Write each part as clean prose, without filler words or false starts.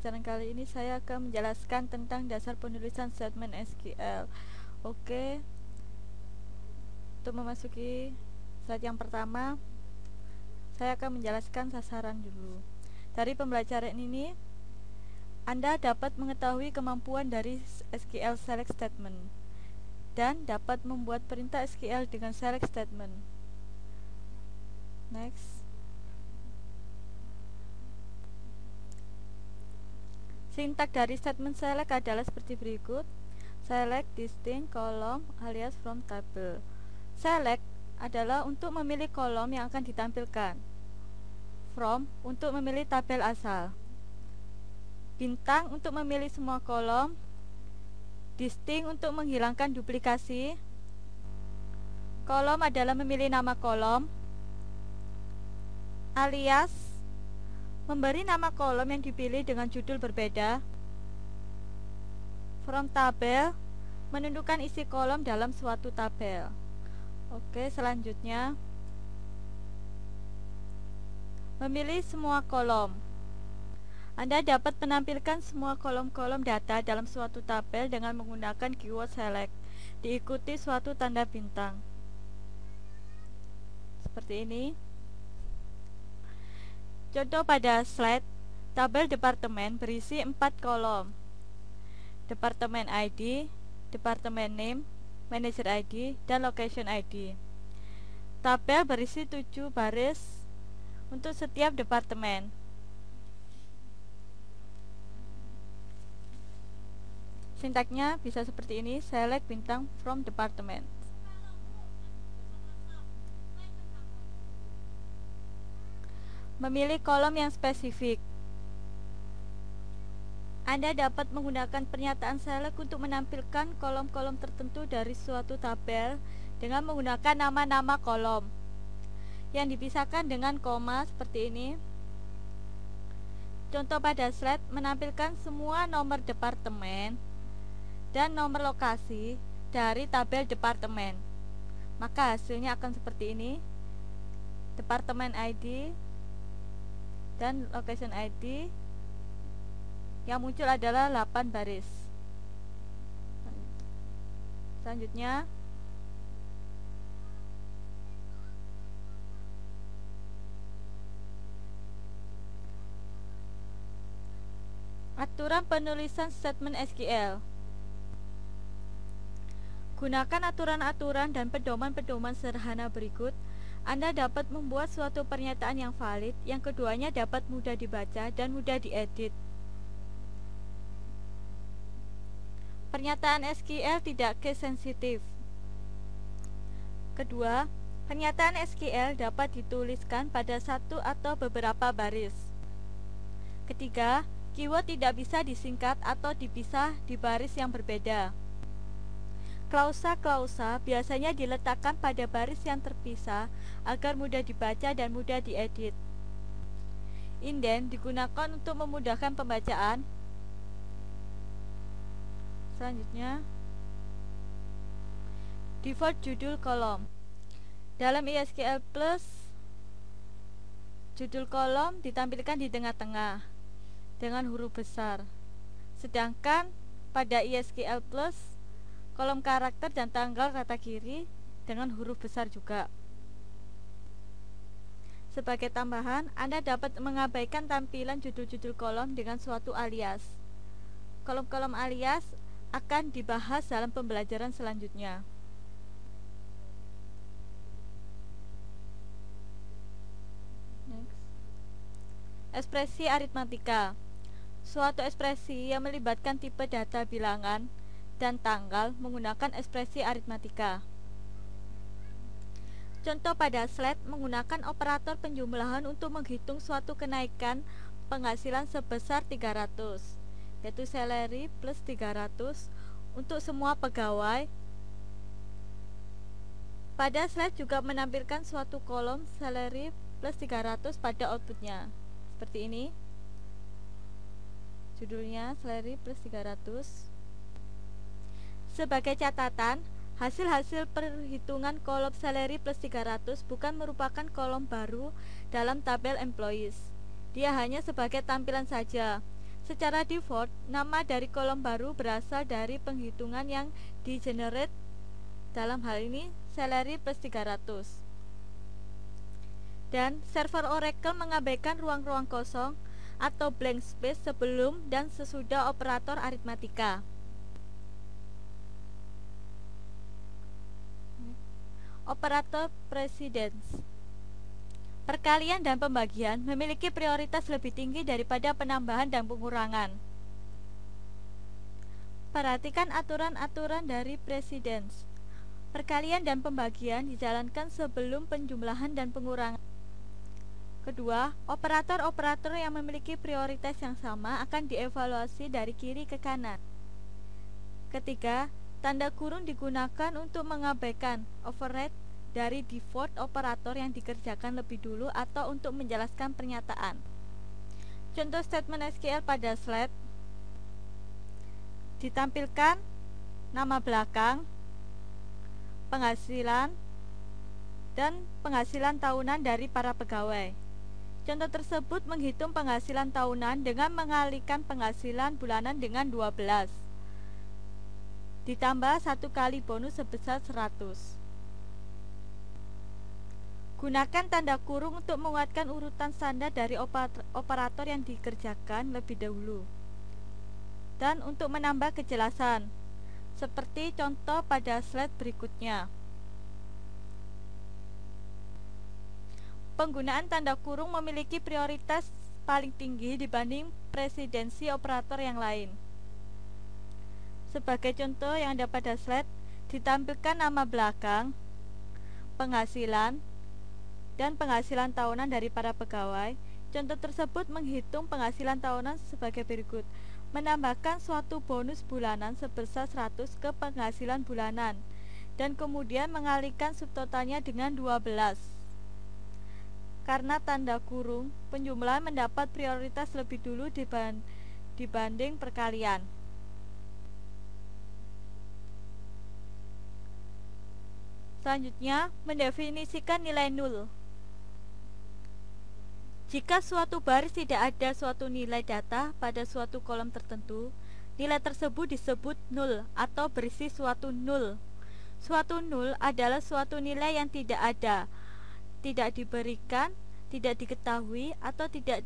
pembelajaran kali ini saya akan menjelaskan tentang dasar penulisan statement SQL. Oke, untuk memasuki slide yang pertama, saya akan menjelaskan sasaran dulu. Dari pembelajaran ini, Anda dapat mengetahui kemampuan dari SQL select statement dan dapat membuat perintah SQL dengan select statement. Next. Sintak dari statement select adalah seperti berikut. Select distinct column alias from table. Select adalah untuk memilih kolom yang akan ditampilkan. From untuk memilih tabel asal. Bintang untuk memilih semua kolom. Distinct untuk menghilangkan duplikasi. Kolom adalah memilih nama kolom. Alias memberi nama kolom yang dipilih dengan judul berbeda. From tabel menentukan isi kolom dalam suatu tabel. Oke, selanjutnya memilih semua kolom. Anda dapat menampilkan semua kolom-kolom data dalam suatu tabel dengan menggunakan keyword select, diikuti suatu tanda bintang. Seperti ini. Contoh pada slide, tabel departemen berisi 4 kolom. Departemen ID, Departemen Name, Manager ID, dan Location ID. Tabel berisi 7 baris untuk setiap departemen. Sintaknya bisa seperti ini, select bintang from department. Memilih kolom yang spesifik. Anda dapat menggunakan pernyataan select untuk menampilkan kolom-kolom tertentu dari suatu tabel dengan menggunakan nama-nama kolom yang dipisahkan dengan koma seperti ini. Contoh pada slide menampilkan semua nomor departemen dan nomor lokasi dari tabel departemen. Maka hasilnya akan seperti ini. Departemen ID dan location ID yang muncul adalah 8 baris. Selanjutnya aturan penulisan statement SQL. Gunakan aturan-aturan dan pedoman-pedoman sederhana berikut. Anda dapat membuat suatu pernyataan yang valid, yang keduanya dapat mudah dibaca dan mudah diedit. Pernyataan SQL tidak case sensitif. Kedua, pernyataan SQL dapat dituliskan pada satu atau beberapa baris. Ketiga, keyword tidak bisa disingkat atau dipisah di baris yang berbeda. Klausa-klausa biasanya diletakkan pada baris yang terpisah agar mudah dibaca dan mudah diedit. Indent digunakan untuk memudahkan pembacaan. Selanjutnya, default judul kolom. Dalam SQL Plus, judul kolom ditampilkan di tengah-tengah dengan huruf besar. Sedangkan pada SQL Plus, kolom karakter dan tanggal rata kiri dengan huruf besar juga. Sebagai tambahan, Anda dapat mengabaikan tampilan judul-judul kolom dengan suatu alias. Kolom-kolom alias akan dibahas dalam pembelajaran selanjutnya. Next. Ekspresi aritmatika. Suatu ekspresi yang melibatkan tipe data bilangan dan tanggal menggunakan ekspresi aritmatika. Contoh pada slide menggunakan operator penjumlahan untuk menghitung suatu kenaikan penghasilan sebesar 300, yaitu salary plus 300 untuk semua pegawai. Pada slide juga menampilkan suatu kolom salary plus 300 pada outputnya. Seperti ini. Judulnya salary plus 300. Sebagai catatan, hasil-hasil perhitungan kolom salary plus 300 bukan merupakan kolom baru dalam tabel employees. Dia hanya sebagai tampilan saja. Secara default, nama dari kolom baru berasal dari penghitungan yang di-generate, dalam hal ini salary plus 300. Dan server Oracle mengabaikan ruang-ruang kosong atau blank space sebelum dan sesudah operator aritmatika. Operator precedence. Perkalian dan pembagian memiliki prioritas lebih tinggi daripada penambahan dan pengurangan. Perhatikan aturan-aturan dari precedence. Perkalian dan pembagian dijalankan sebelum penjumlahan dan pengurangan. Kedua, operator-operator yang memiliki prioritas yang sama akan dievaluasi dari kiri ke kanan. Ketiga, tanda kurung digunakan untuk mengabaikan override dari default operator yang dikerjakan lebih dulu atau untuk menjelaskan pernyataan. Contoh statement SQL pada slide. Ditampilkan nama belakang, penghasilan, dan penghasilan tahunan dari para pegawai. Contoh tersebut menghitung penghasilan tahunan dengan mengalihkan penghasilan bulanan dengan 12 ditambah 1 kali bonus sebesar 100. Gunakan tanda kurung untuk menguatkan urutan standar dari operator yang dikerjakan lebih dahulu. Dan untuk menambah kejelasan, seperti contoh pada slide berikutnya. Penggunaan tanda kurung memiliki prioritas paling tinggi dibanding presidensi operator yang lain. Sebagai contoh yang ada pada slide, ditampilkan nama belakang, penghasilan, dan penghasilan tahunan dari para pegawai. Contoh tersebut menghitung penghasilan tahunan sebagai berikut: menambahkan suatu bonus bulanan sebesar 100 ke penghasilan bulanan, dan kemudian mengalihkan subtotalnya dengan 12. Karena tanda kurung, penjumlahan mendapat prioritas lebih dulu dibanding perkalian. Selanjutnya, mendefinisikan nilai nul. Jika suatu baris tidak ada suatu nilai data pada suatu kolom tertentu, nilai tersebut disebut nul atau berisi suatu nul. Suatu nul adalah suatu nilai yang tidak ada, tidak diberikan, tidak diketahui, atau tidak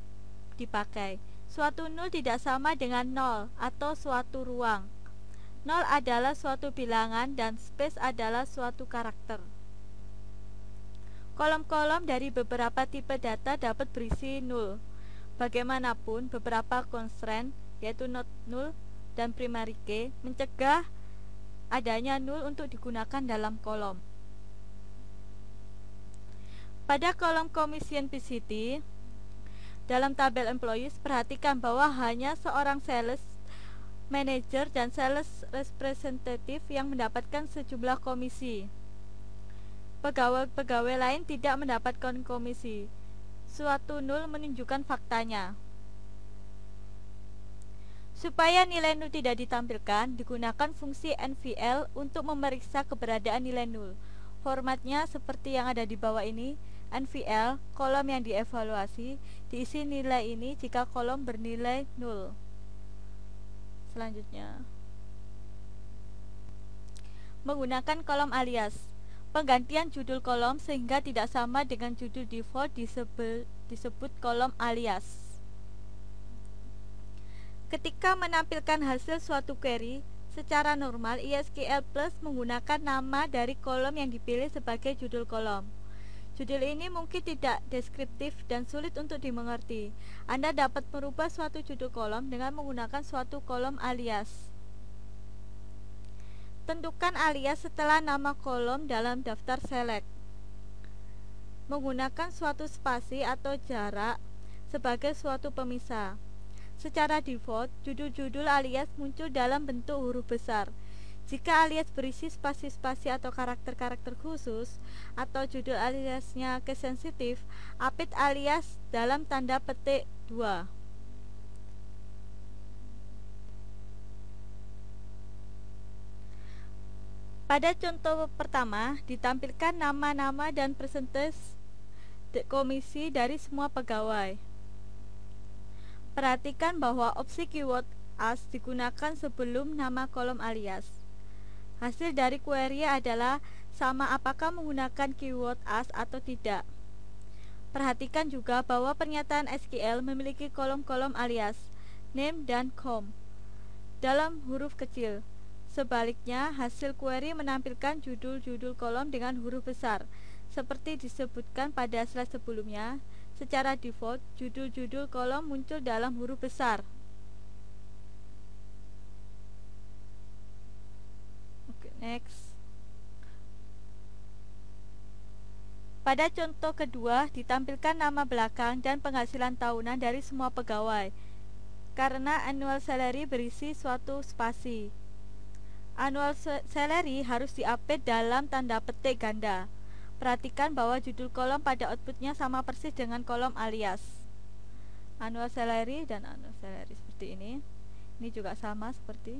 dipakai. Suatu nul tidak sama dengan nol atau suatu ruang. Nol adalah suatu bilangan dan space adalah suatu karakter. Kolom-kolom dari beberapa tipe data dapat berisi nul. Bagaimanapun, beberapa constraint, yaitu not null dan primary key, mencegah adanya nul untuk digunakan dalam kolom. Pada kolom Commission PCT, dalam tabel employees, perhatikan bahwa hanya seorang sales manager dan sales representative yang mendapatkan sejumlah komisi. Pegawai-pegawai lain tidak mendapatkan komisi. Suatu nul menunjukkan faktanya. Supaya nilai nul tidak ditampilkan, digunakan fungsi NVL untuk memeriksa keberadaan nilai nul. Formatnya seperti yang ada di bawah ini. NVL, kolom yang dievaluasi, diisi nilai ini jika kolom bernilai nul. Selanjutnya, menggunakan kolom alias. Penggantian judul kolom sehingga tidak sama dengan judul default disebut kolom alias. Ketika menampilkan hasil suatu query, secara normal ISQL Plus menggunakan nama dari kolom yang dipilih sebagai judul kolom. Judul ini mungkin tidak deskriptif dan sulit untuk dimengerti. Anda dapat merubah suatu judul kolom dengan menggunakan suatu kolom alias. Tentukan alias setelah nama kolom dalam daftar select. Menggunakan suatu spasi atau jarak sebagai suatu pemisah. Secara default, judul-judul alias muncul dalam bentuk huruf besar. Jika alias berisi spasi-spasi atau karakter-karakter khusus, atau judul aliasnya case sensitif, update alias dalam tanda petik 2. Pada contoh pertama, ditampilkan nama-nama dan persentase komisi dari semua pegawai. Perhatikan bahwa opsi keyword as digunakan sebelum nama kolom alias. Hasil dari query adalah sama apakah menggunakan keyword as atau tidak. Perhatikan juga bahwa pernyataan SQL memiliki kolom-kolom alias name dan com dalam huruf kecil. Sebaliknya, hasil query menampilkan judul-judul kolom dengan huruf besar. Seperti disebutkan pada slide sebelumnya, secara default, judul-judul kolom muncul dalam huruf besar. Oke, next. Pada contoh kedua, ditampilkan nama belakang dan penghasilan tahunan dari semua pegawai, karena annual salary berisi suatu spasi. Annual salary harus di-update dalam tanda petik ganda. Perhatikan bahwa judul kolom pada outputnya sama persis dengan kolom alias. Annual salary dan annual salary seperti ini. Ini juga sama seperti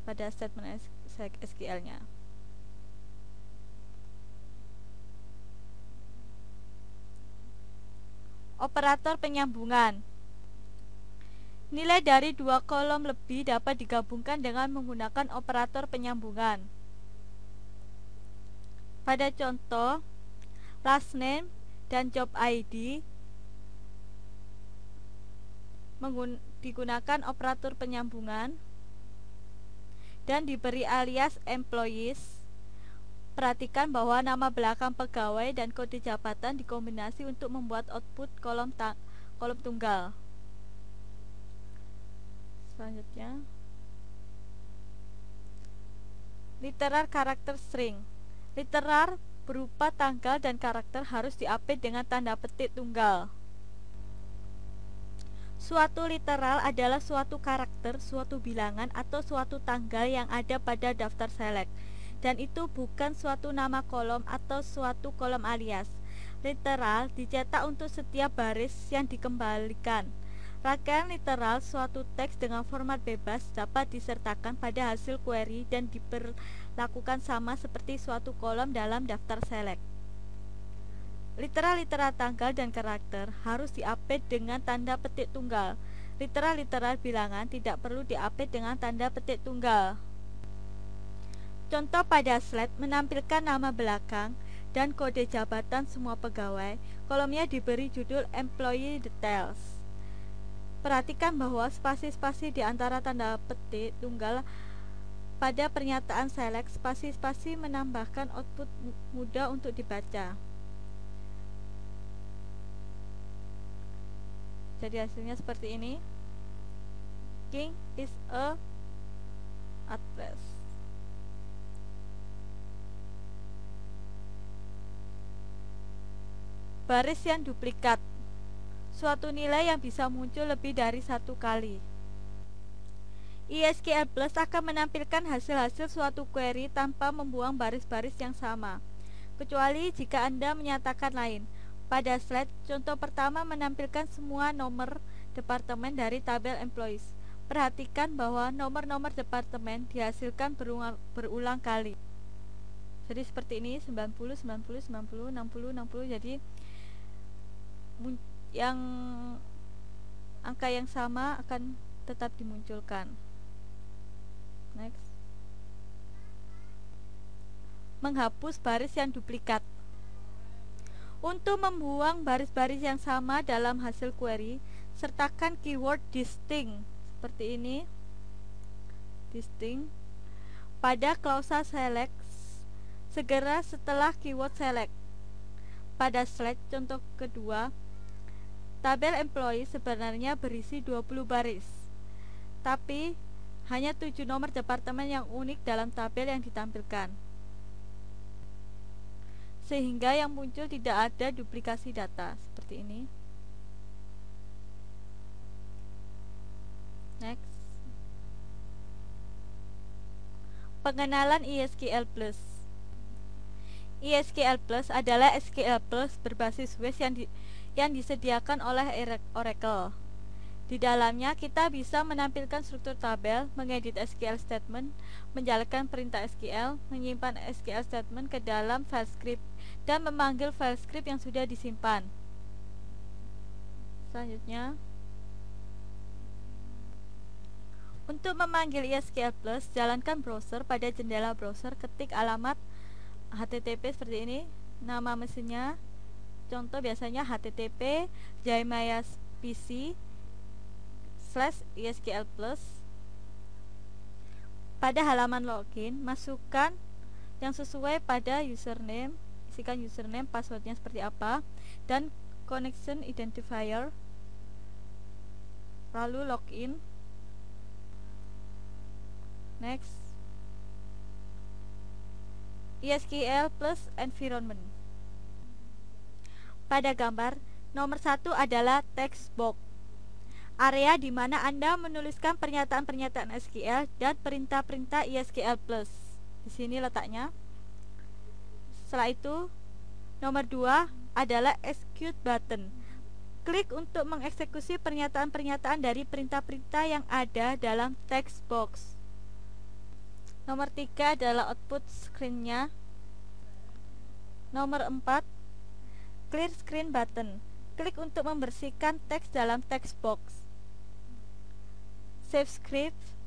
pada statement SQL-nya. Operator penyambungan. Nilai dari dua kolom lebih dapat digabungkan dengan menggunakan operator penyambungan. Pada contoh, last name dan job ID digunakan operator penyambungan dan diberi alias employees. Perhatikan bahwa nama belakang pegawai dan kode jabatan dikombinasi untuk membuat output kolom tunggal. Selanjutnya, literal karakter string. Literal berupa tanggal dan karakter harus di-update dengan tanda petik tunggal. Suatu literal adalah suatu karakter, suatu bilangan, atau suatu tanggal yang ada pada daftar select, dan itu bukan suatu nama kolom atau suatu kolom alias. Literal dicetak untuk setiap baris yang dikembalikan. Rangkaian literal suatu teks dengan format bebas dapat disertakan pada hasil query dan diperlakukan sama seperti suatu kolom dalam daftar select. Literal-literal tanggal dan karakter harus di-update dengan tanda petik tunggal. Literal-literal bilangan tidak perlu di-update dengan tanda petik tunggal. Contoh pada slide menampilkan nama belakang dan kode jabatan semua pegawai. Kolomnya diberi judul Employee Details. Perhatikan bahwa spasi-spasi di antara tanda petik tunggal pada pernyataan select. Spasi-spasi menambahkan output mudah untuk dibaca. Jadi hasilnya seperti ini. King is a address. Baris yang duplikat. Suatu nilai yang bisa muncul lebih dari satu kali. SQL Plus akan menampilkan hasil-hasil suatu query tanpa membuang baris-baris yang sama, kecuali jika Anda menyatakan lain. Pada slide, contoh pertama menampilkan semua nomor departemen dari tabel employees. Perhatikan bahwa nomor-nomor departemen dihasilkan berulang kali. Jadi seperti ini, 90, 90, 90, 60, 60. Jadi yang angka yang sama akan tetap dimunculkan. Next. Menghapus baris yang duplikat. Untuk membuang baris-baris yang sama dalam hasil query, sertakan keyword distinct seperti ini. Distinct pada klausa select segera setelah keyword select. Pada slide contoh kedua, tabel employee sebenarnya berisi 20 baris, tapi hanya 7 nomor departemen yang unik dalam tabel yang ditampilkan, sehingga yang muncul tidak ada duplikasi data seperti ini. Next. Pengenalan SQL Plus. SQL Plus adalah SQL Plus berbasis web yang disediakan oleh Oracle. Di dalamnya kita bisa menampilkan struktur tabel, mengedit SQL statement, menjalankan perintah SQL, menyimpan SQL statement ke dalam file script, dan memanggil file script yang sudah disimpan. Selanjutnya, Untuk memanggil ESQL Plus, jalankan browser. Pada jendela browser, ketik alamat HTTP seperti ini, nama mesinnya. Contoh biasanya HTTP jmyspc/ESQL Plus. Pada halaman login, masukkan yang sesuai pada username, isikan username, passwordnya seperti apa, dan connection identifier, lalu login. Next, ESQL Plus Environment. Pada gambar nomor 1 adalah text box, area di mana Anda menuliskan pernyataan-pernyataan SQL dan perintah-perintah ESQL Plus. Di sini letaknya. Setelah itu, nomor 2 adalah execute button. Klik untuk mengeksekusi pernyataan-pernyataan dari perintah-perintah yang ada dalam text box. Nomor 3 adalah output screen-nya. Nomor 4, clear screen button. Klik untuk membersihkan teks dalam text box. Save script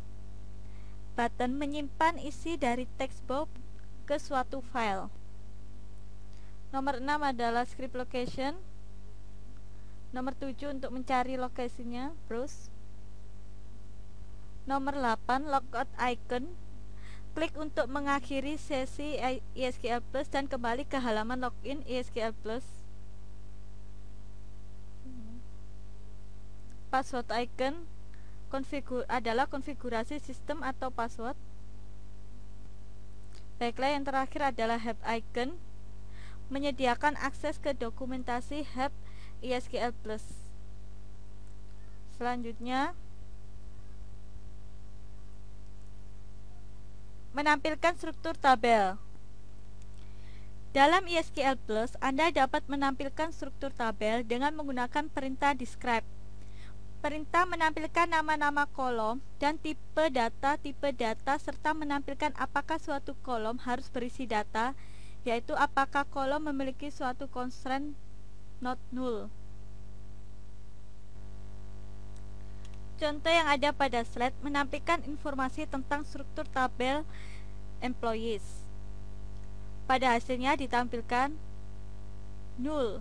button menyimpan isi dari text box ke suatu file. Nomor 6 adalah script location. Nomor 7 untuk mencari lokasinya, browse. Nomor 8, logout icon. Klik untuk mengakhiri sesi ESQL Plus dan kembali ke halaman login ESQL Plus. Password icon adalah konfigurasi sistem atau password. Baiklah, yang terakhir adalah help icon, menyediakan akses ke dokumentasi help ESQL Plus. Selanjutnya, menampilkan struktur tabel. Dalam ESQL Plus, Anda dapat menampilkan struktur tabel dengan menggunakan perintah describe. Perintah menampilkan nama-nama kolom dan tipe data, serta menampilkan apakah suatu kolom harus berisi data, yaitu apakah kolom memiliki suatu constraint not null. Contoh yang ada pada slide menampilkan informasi tentang struktur tabel employees. Pada hasilnya ditampilkan null,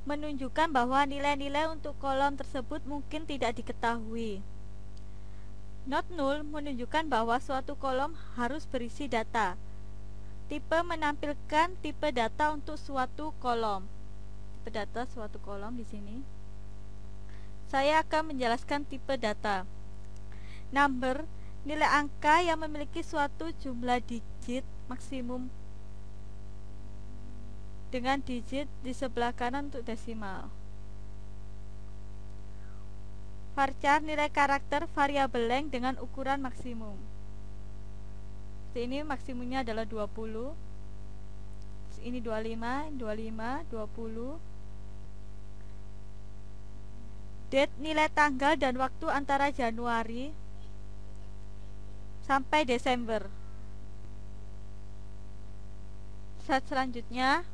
menunjukkan bahwa nilai-nilai untuk kolom tersebut mungkin tidak diketahui. Not null menunjukkan bahwa suatu kolom harus berisi data. Tipe menampilkan tipe data untuk suatu kolom. Tipe data suatu kolom di sini. Saya akan menjelaskan tipe data. Number, nilai angka yang memiliki suatu jumlah digit maksimum dengan digit di sebelah kanan untuk desimal. Varchar, nilai karakter variabel length dengan ukuran maksimum. Ini maksimumnya adalah 20. Ini 25, 20. Date, nilai tanggal dan waktu antara Januari sampai Desember. Slide selanjutnya,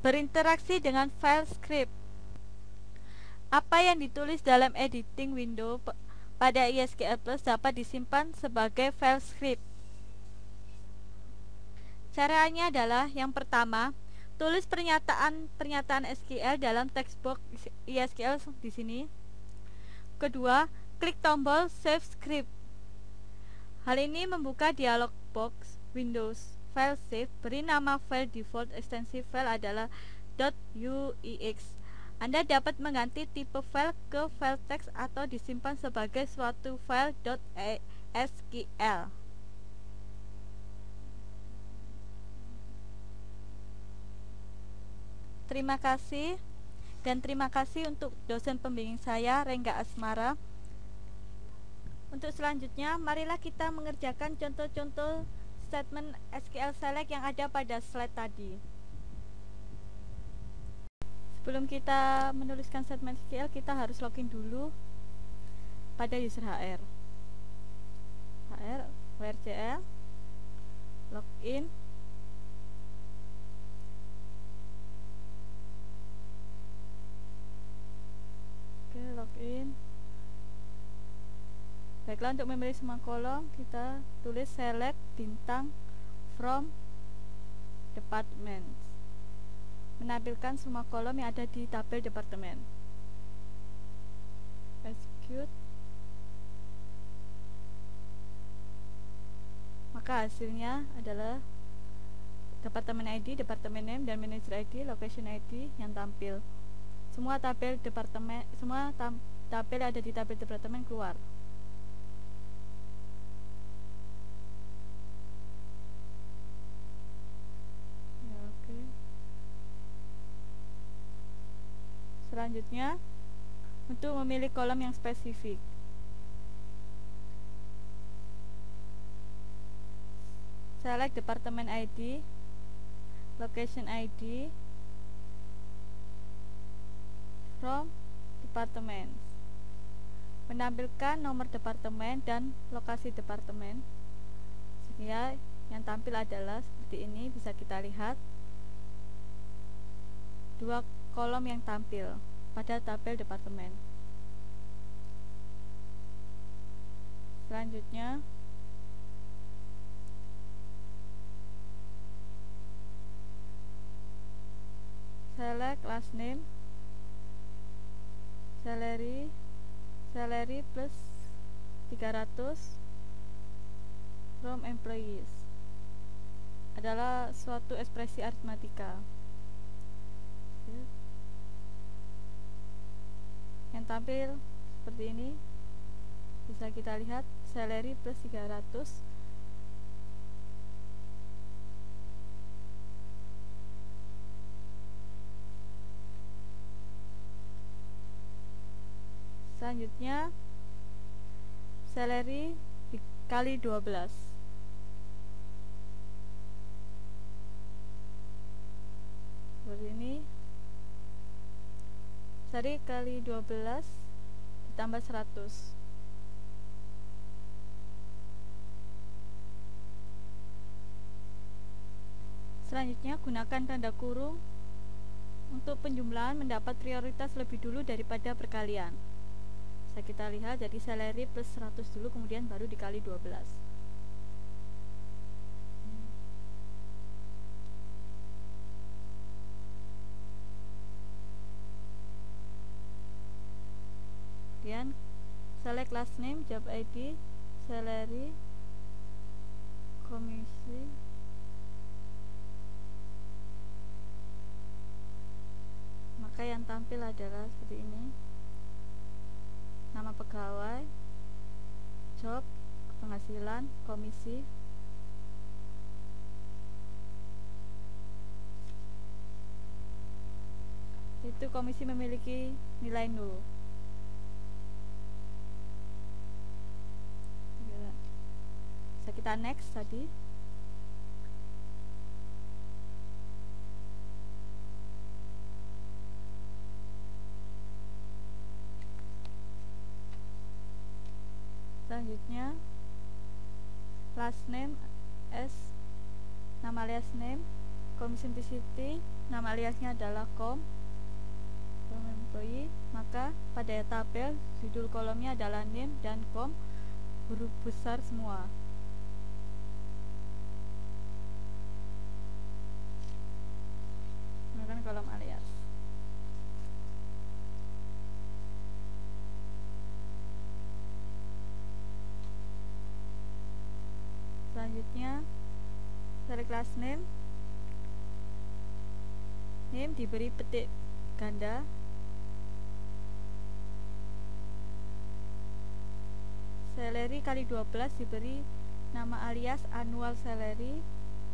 berinteraksi dengan file script. Apa yang ditulis dalam editing window pada ESQL Plus dapat disimpan sebagai file script. Caranya adalah, yang pertama, tulis pernyataan SQL dalam text box ESQL di sini. Kedua, klik tombol Save Script. Hal ini membuka dialog box Windows File Save. Beri nama file default ekstensi file adalah .ux. Anda dapat mengganti tipe file ke file text atau disimpan sebagai suatu file .sql. Terima kasih, dan terima kasih untuk dosen pembimbing saya, Rengga Asmara. Untuk selanjutnya, marilah kita mengerjakan contoh-contoh statement SQL Select yang ada pada slide tadi. Sebelum kita menuliskan statement SQL, kita harus login dulu pada user HR. WRCL, login. login. Baiklah, untuk memilih semua kolom kita tulis select bintang from department, menampilkan semua kolom yang ada di tabel departemen. Execute. Maka hasilnya adalah departemen ID, departemen name, dan manager ID, location ID yang tampil. Semua tabel departemen, tabel ada di tabel departemen keluar. Ya, oke. Selanjutnya, untuk memilih kolom yang spesifik, select departemen ID, location ID from department, menampilkan nomor departemen dan lokasi departemen. Sehingga yang tampil adalah seperti ini, bisa kita lihat dua kolom yang tampil pada tabel departemen. Selanjutnya, select last name, salary plus 300 from employees, adalah suatu ekspresi aritmatika. Yang tampil seperti ini, bisa kita lihat salary plus 300. Selanjutnya, salary dikali 12. Seperti ini. Salary kali 12 ditambah 100. Selanjutnya, gunakan tanda kurung untuk penjumlahan mendapat prioritas lebih dulu daripada perkalian. Bisa kita lihat, jadi salary plus 100 dulu, kemudian baru dikali 12. Kemudian select last name, job ID, salary, komisi, maka yang tampil adalah seperti ini: nama pegawai, job, penghasilan, komisi. Itu komisi memiliki nilai 0. Bisa kita next tadi. Selanjutnya, last name as nama alias name, com simplicity, nama aliasnya adalah com employee, maka pada tabel judul kolomnya adalah name dan com huruf besar semua. Gunakan kolom alias. Selanjutnya, select last name. Name diberi petik ganda. Salary kali 12 diberi nama alias annual salary,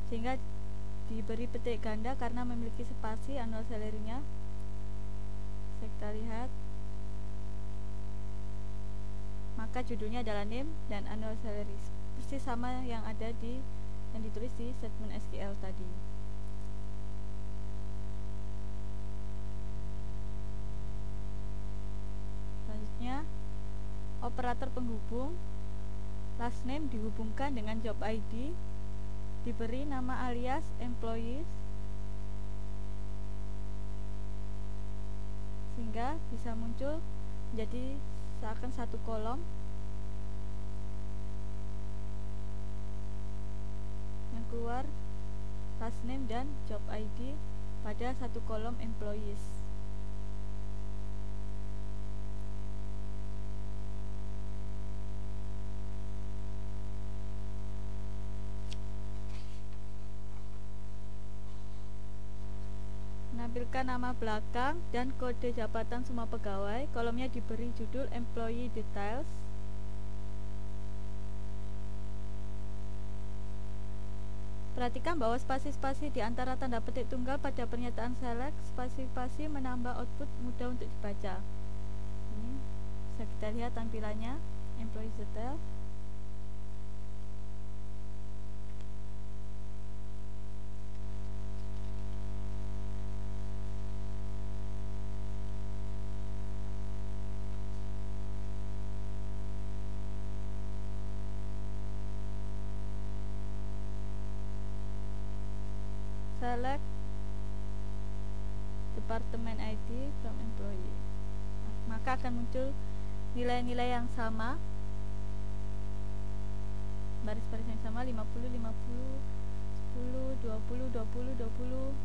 sehingga diberi petik ganda karena memiliki spasi annual salary-nya. Bisa kita lihat. Maka judulnya adalah name dan annual salary, persis sama yang ada di yang ditulis di statement SQL tadi. Selanjutnya, operator penghubung. Last name dihubungkan dengan job ID, diberi nama alias employees, sehingga bisa muncul jadi seakan satu kolom yang keluar last name dan job ID pada satu kolom employees. Menampilkan nama belakang dan kode jabatan semua pegawai. Kolomnya diberi judul Employee Details. Perhatikan bahwa spasi-spasi di antara tanda petik tunggal pada pernyataan select. Spasi-spasi menambah output mudah untuk dibaca. Ini bisa kita lihat tampilannya Employee Details. Select Department ID from Employee. Maka akan muncul nilai-nilai yang sama, baris-baris yang sama, 50, 50, 10, 20, 20, 20,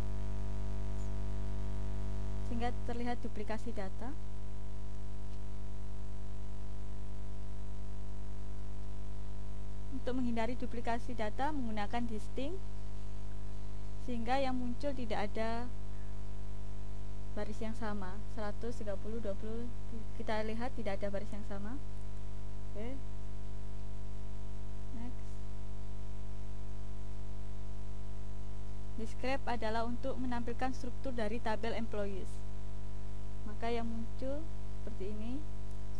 sehingga terlihat duplikasi data. Untuk menghindari duplikasi data menggunakan distinct, sehingga yang muncul tidak ada baris yang sama. 100, 30, 20, kita lihat tidak ada baris yang sama. Oke. Next. Describe adalah untuk menampilkan struktur dari tabel employees. Maka yang muncul seperti ini,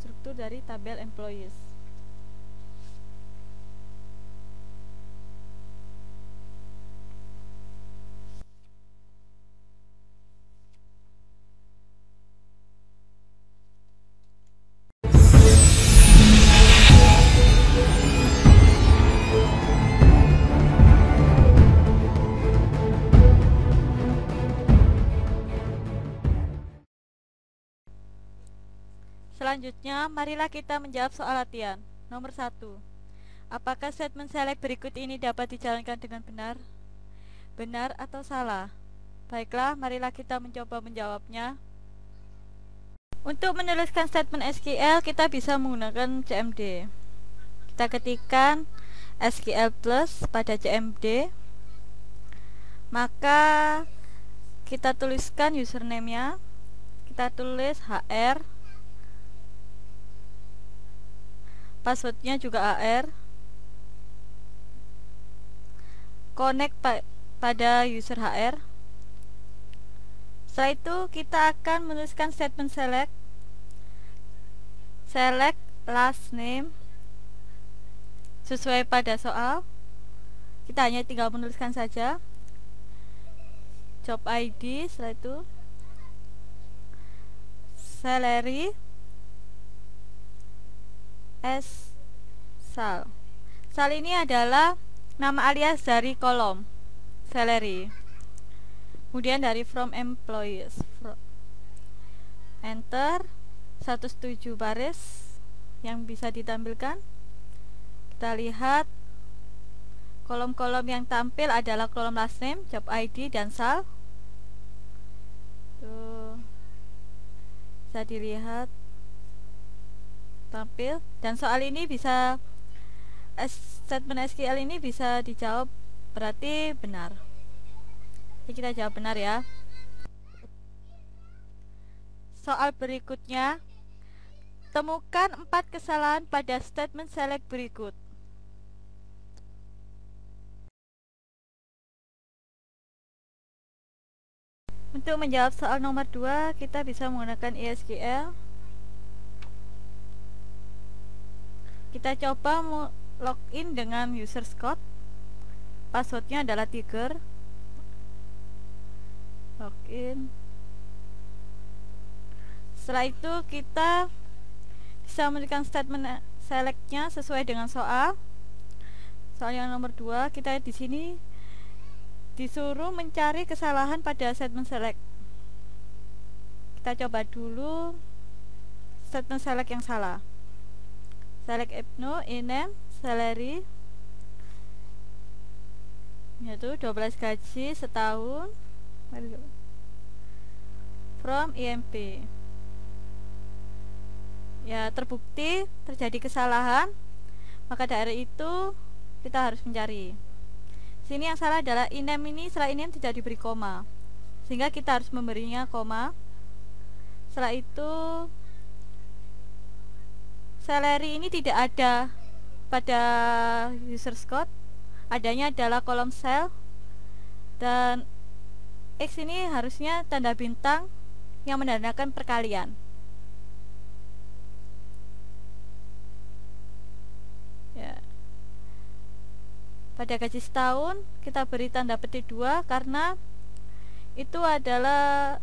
struktur dari tabel employees. Selanjutnya, marilah kita menjawab soal latihan. Nomor 1. Apakah statement select berikut ini dapat dijalankan dengan benar? Benar atau salah? Baiklah, marilah kita mencoba menjawabnya. Untuk menuliskan statement SQL, kita bisa menggunakan CMD. Kita ketikkan SQL plus pada CMD. Maka kita tuliskan username-nya. Kita tulis HR. Passwordnya juga AR. Connect pada user HR. Setelah itu kita akan menuliskan statement select. Select last name sesuai pada soal. Kita hanya tinggal menuliskan saja. Job ID, setelah itu salary as sal. Sal ini adalah nama alias dari kolom salary. Kemudian dari from employees. Enter. 107 baris yang bisa ditampilkan. Kita lihat kolom-kolom yang tampil adalah kolom last name, job ID, dan sal. Tuh, bisa dilihat tampil. Dan soal ini bisa, statement SQL ini bisa dijawab, berarti benar. Jadi kita jawab benar ya. Soal berikutnya, temukan 4 kesalahan pada statement select berikut. Untuk menjawab soal nomor 2, kita bisa menggunakan ESQL. Kita coba login dengan user code. Passwordnya adalah Tiger. Login. Setelah itu kita bisa memberikan statement selectnya sesuai dengan soal. Soal yang nomor 2, kita di sini disuruh mencari kesalahan pada statement select. Kita coba dulu statement select yang salah. Select EBNO, INEM, salary, yaitu 12 gaji setahun from IMP. Ya, terbukti terjadi kesalahan, maka dari itu kita harus mencari. Sini yang salah adalah INEM ini, setelah INEM tidak diberi koma, sehingga kita harus memberinya koma. Setelah itu salary ini tidak ada pada user code, adanya adalah kolom cell, dan X ini harusnya tanda bintang yang menandakan perkalian. Ya. Pada gaji setahun kita beri tanda petik 2 karena itu adalah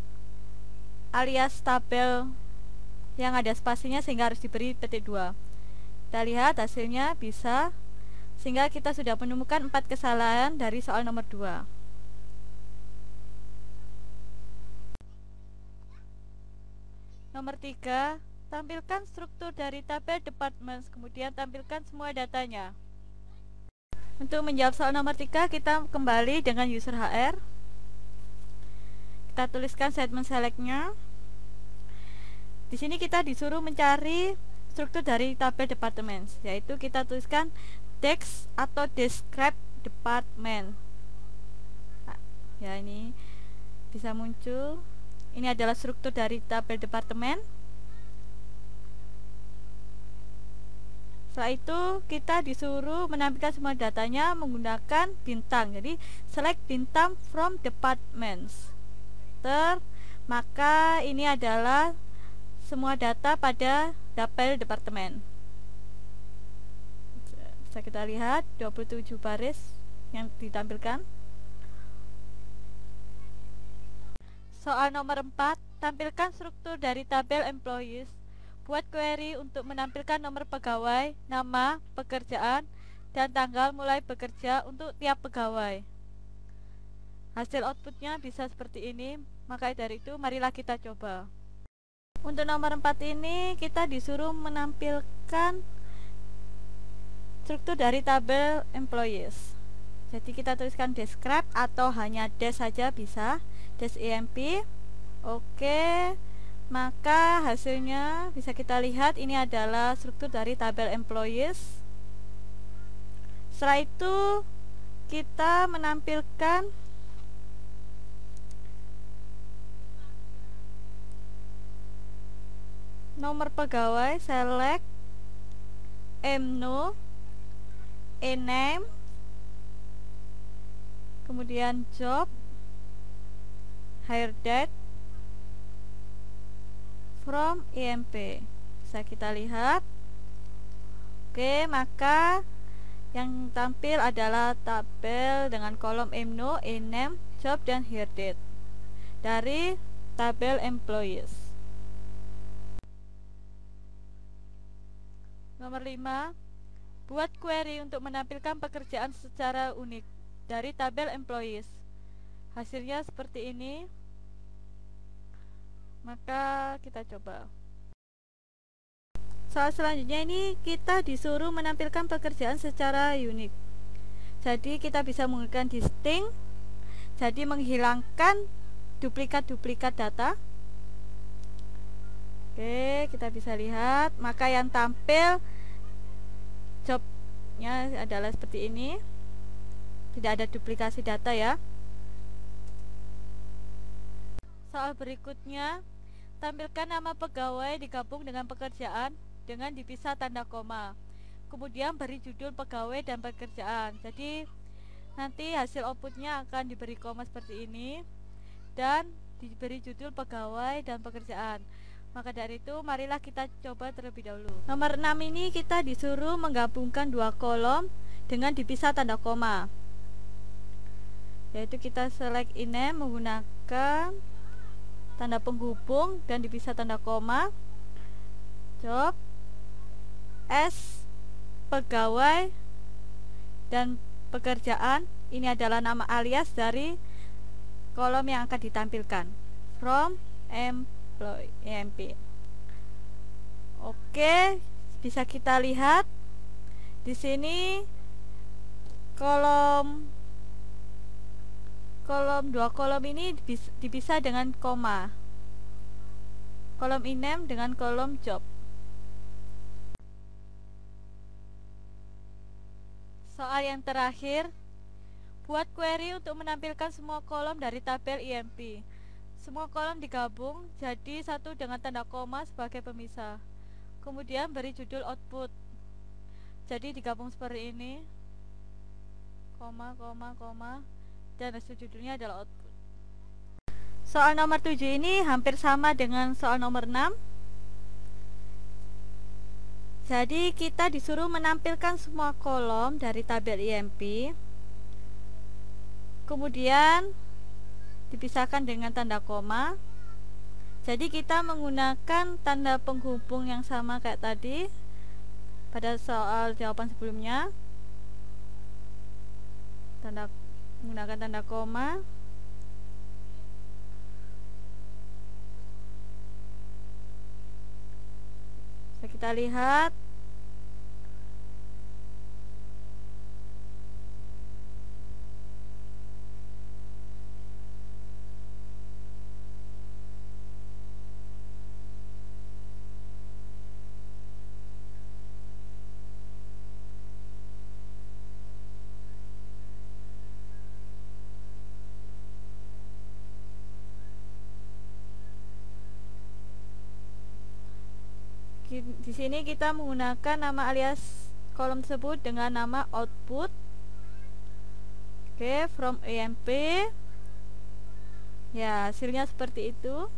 alias tabel yang ada spasinya, sehingga harus diberi petik 2. Kita lihat hasilnya bisa, sehingga kita sudah menemukan 4 kesalahan dari soal nomor 2. Nomor 3, tampilkan struktur dari tabel departments, kemudian tampilkan semua datanya. Untuk menjawab soal nomor 3, kita kembali dengan user HR. Kita tuliskan statement select-nya. Di sini kita disuruh mencari struktur dari tabel departments, yaitu kita tuliskan text atau describe department. Nah, ya, ini bisa muncul. Ini adalah struktur dari tabel departemen. Setelah itu kita disuruh menampilkan semua datanya menggunakan bintang. Jadi select bintang from departments. Maka ini adalah semua data pada tabel departemen. Bisa kita lihat 27 baris yang ditampilkan. Soal nomor 4, tampilkan struktur dari tabel employees. Buat query untuk menampilkan nomor pegawai, nama, pekerjaan, dan tanggal mulai bekerja untuk tiap pegawai. Hasil outputnya bisa seperti ini, maka dari itu marilah kita coba. Untuk nomor 4 ini kita disuruh menampilkan struktur dari tabel employees. Jadi kita tuliskan describe atau hanya des saja bisa, des EMP. Oke, maka hasilnya bisa kita lihat ini adalah struktur dari tabel employees. Setelah itu kita menampilkan nomor pegawai, select EBNO, name, kemudian job, hire date from IMP. Bisa kita lihat. Oke, maka yang tampil adalah tabel dengan kolom EBNO, name, job, dan hire date dari tabel employees. Nomor 5, buat query untuk menampilkan pekerjaan secara unik dari tabel employees. Hasilnya seperti ini. Maka kita coba. Soal selanjutnya ini kita disuruh menampilkan pekerjaan secara unik. Jadi kita bisa menggunakan distinct, jadi menghilangkan duplikat-duplikat data. Oke, kita bisa lihat. Maka yang tampil jobnya adalah seperti ini. Tidak ada duplikasi data ya. Soal berikutnya, tampilkan nama pegawai digabung dengan pekerjaan dengan dipisah tanda koma. Kemudian beri judul pegawai dan pekerjaan. Jadi nanti hasil outputnya akan diberi koma seperti ini dan diberi judul pegawai dan pekerjaan. Maka dari itu marilah kita coba terlebih dahulu. Nomor 6 ini kita disuruh menggabungkan dua kolom dengan dipisah tanda koma. Yaitu kita select ini menggunakan tanda penghubung dan dipisah tanda koma. Job, S, pegawai, dan pekerjaan. Ini adalah nama alias dari kolom yang akan ditampilkan from employee EMP. Oke, bisa kita lihat di sini kolom dua kolom ini dipisah dengan koma. Kolom inem dengan kolom job. Soal yang terakhir, buat query untuk menampilkan semua kolom dari tabel IMP. Semua kolom digabung jadi satu dengan tanda koma sebagai pemisah. Kemudian beri judul output. Jadi digabung seperti ini, koma, koma, koma, dan hasil judulnya adalah output. Soal nomor 7 ini hampir sama dengan soal nomor 6. Jadi kita disuruh menampilkan semua kolom dari tabel IMP, kemudian dipisahkan dengan tanda koma. Jadi kita menggunakan tanda penghubung yang sama kayak tadi pada soal jawaban sebelumnya. Menggunakan tanda koma. Bisa kita lihat di sini kita menggunakan nama alias kolom tersebut dengan nama output. Oke, from IMP. Ya, hasilnya seperti itu.